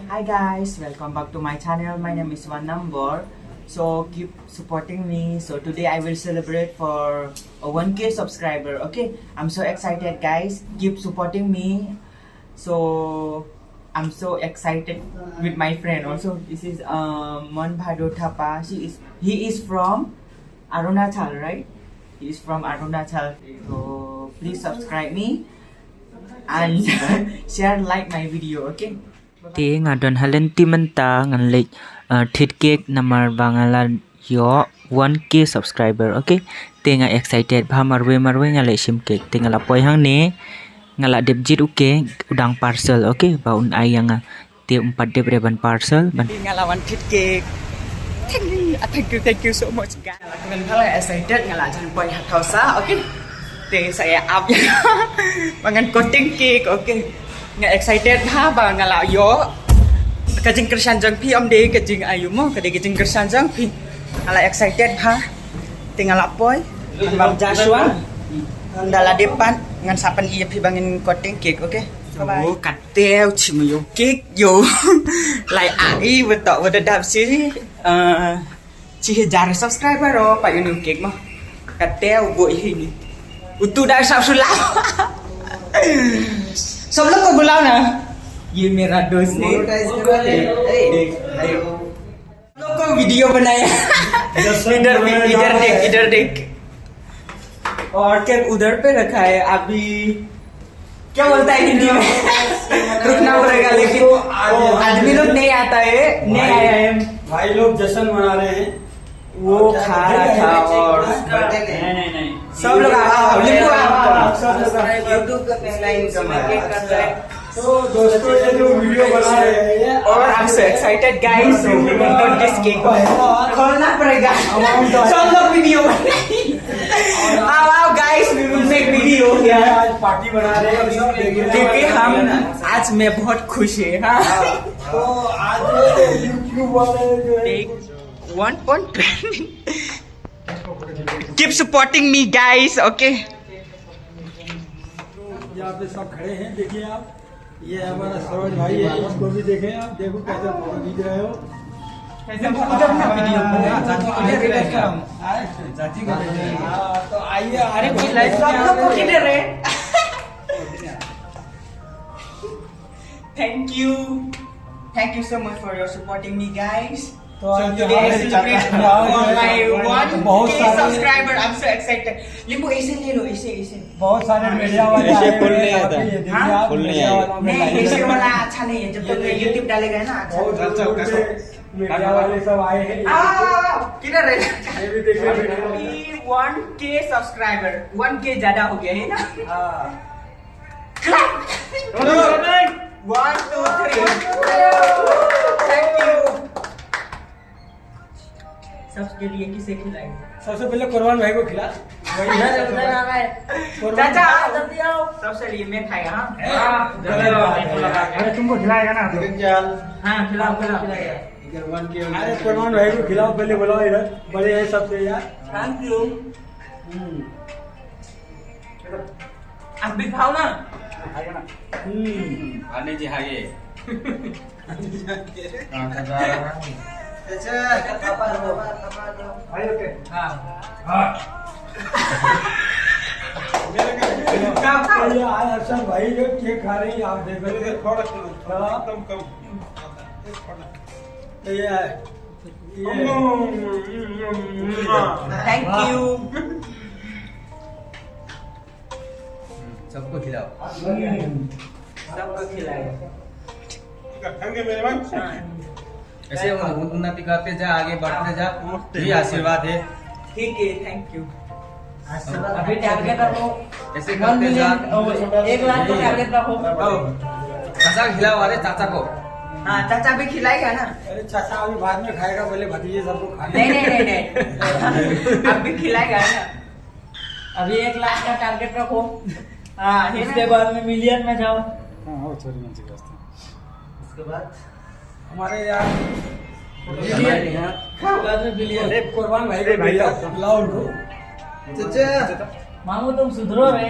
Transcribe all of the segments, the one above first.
Hi guys, welcome back to my channel. My name is One Number. So keep supporting me. So today I will celebrate for a 1K subscriber. Okay, I'm so excited guys. Keep supporting me. So I'm so excited with my friend also. This is Monbhado Thapa. He is from Arunachal, right? He is from Arunachal. So please subscribe me and share like my video. Okay. Ti nga don halen timanta ngan lek thit cake namar bangalan yo 1K subscriber. Okay, ti nga excited bha marwe nga le sim cake ti nga la poi hang ne nga la debjit uke udang parcel. Okay, ba un ayang ti umpat deb reban parcel ban ngalawan thit cake. Thank you so much guys. Kalian kalau excited ngalah jangan poi hatosa. Okay, ti saya up mangan coating cake. Okay, nga excited ha ba ngala yo kajing kersan jang pi om de kajing ayu mo kajing kersan jang pi ala excited ha tinggal apoy bang Joshua ndala depan ngan sapan iya pi bangin coating cake. Okay, so katel chim yo cake yo like ai betok wada dap sini chi jar subscriber ro pa yun cake mo katel go ini utu dah subscribe सब लोग को बुलाओ ना ये मेरा दोस्त है लोग को वीडियो बनाया इधर देख और केक उधर पे रखा है अभी क्या बोलता है हिंदी में रुकना पड़ेगा लेकिन आदमी लोग नहीं आता है नहीं आया है भाई लोग जश्न मना रहे हैं वो खा रहा था और नहीं सब लोग यूट्यूब का पहला इनकम है तो दोस्तों ये जो वीडियो बना रहे हैं और I'm so excited guys so we will do this cake खोलना पड़ेगा सब लोग वीडियो आओ guys we will make video here आज पार्टी बना रहे हैं क्योंकि हम आज मैं बहुत खुश है हाँ तो आज यूट्यूब वाले जो है 1.20 keep supporting me guys okay यहाँ पे सब खड़े हैं देखिए आप ये हमारा सरोज भाई है उसको भी देखें आप देखो कैसे फोटो खींच रहे हो चाची को तो आइए अरे thank you so much for your supporting me guys. तो So today I celebrate on my 1K subscriber. I'm so excited. लिंबू ऐसे ले लो ऐसे बहुत सारे मीडिया वाले ऐसे फुल नहीं आता फुल नहीं आता नहीं ऐसे वाला अच्छा नहीं है जब तक YouTube डालेगा ना अच्छा मीडिया वाले सब आए हैं किधर है ये भी देखिए 1K subscriber 1K ज्यादा हो गया है ना One, two, three. Thank you. सबके लिए किसे खिलाएंगे सबसे पहले कुर्बान भाई को खिला चाचा जल्दी आओ सबसे लिए मैं खाएगा हाँ अरे तुमको खिलाएगा ना हाँ खिलाओ अरे कुर्बान भाई को खिलाओ पहले बुलाओ इधर बड़े हैं सबसे यार थैंक यू आप भी खाओ ना आने जी हागे अरशद भाई जो केक खा रही है आप देखो थोड़ा कम थैंक यू सबको खिलाओ सबको खिलाएगा ऐसे उन्नति करते जा आगे बढ़ते जा ये आशीर्वाद है ठीक है थैंक यू अभी टारगेट रखो ऐसे करते जा 1 लाख का टारगेट रखो चाचा खिलाओ अरे चाचा को हाँ चाचा भी खिलाएगा ना अरे चाचा अभी बाद में खाएगा पहले भतीजे सबको खाने नहीं अब भी खिलाएगा ना अभी 1 लाख का टारगेट रखो हाँ इसके बाद में मिलियन में जाओ उसके बाद हमारे यार बाद में बिलियन कुर्बान भाई को भैया लाओ उनको मामू तुम सुधरो रे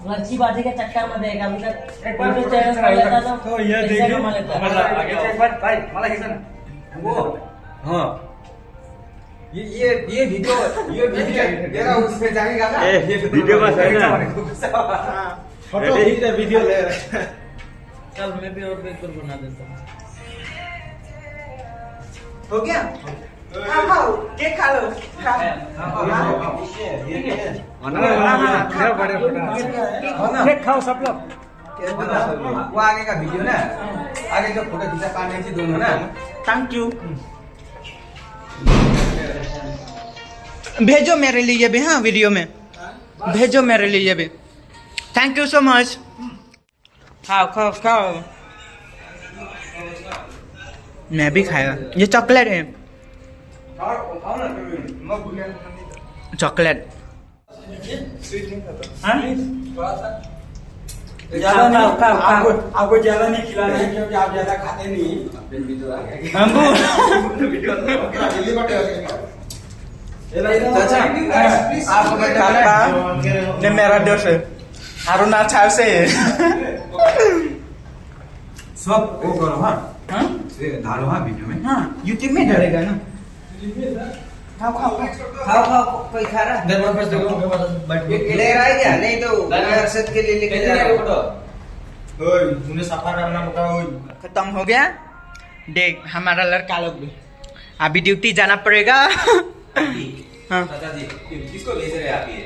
लच्छी बाजी के चक्कर में देगा अभी तक एक बार जो चैलेंज कर लेता तो ये पैसे देखिए कमा लेता है। एक बार भाई मला खींचा ना वो हाँ ये वीडियो मेरा उस पे जाएगा ना ये वीडियो में जाएगा फोटो खींच रहे वीडियो ले रहे चल मैं भी और बिल्कुल बना देता हूँ। हो गया खाओ खाओ केक खा लो खाओ केक खाओ सब लोग वो आगे का वीडियो ना आगे जो फोटो खींचा पाने से दोनों ना थैंक यू भेजो मेरे लिए भी हाँ वीडियो में भेजो मेरे लिए भी थैंक यू सो मच खाओ खाओ खाओ मैं भी खाएगा ये चॉकलेट है चॉकलेट ज्यादा नहीं आपको ज्यादा नहीं खिलाना है क्योंकि आप ज्यादा खाते नहीं ने मेरा दोस्त है अरुणा छाव से सब वो करो हाँ डालो हाँ वीडियो में हाँ यूट्यूब में डालेगा ना खाओ खाओ खाओ खाओ कोई खा रहा है? देखो बस देखो ये ले रहा है क्या नहीं तो अरशद के लिए लेके जा रहा हूँ। ओए तूने सफा करना पड़ा ओए खत्म हो गया देख हमारा लड़का लोग भी अभी ड्यूटी जाना पड़ेगा हाँ चाचा जी किसको भेज रहे हैं आप ये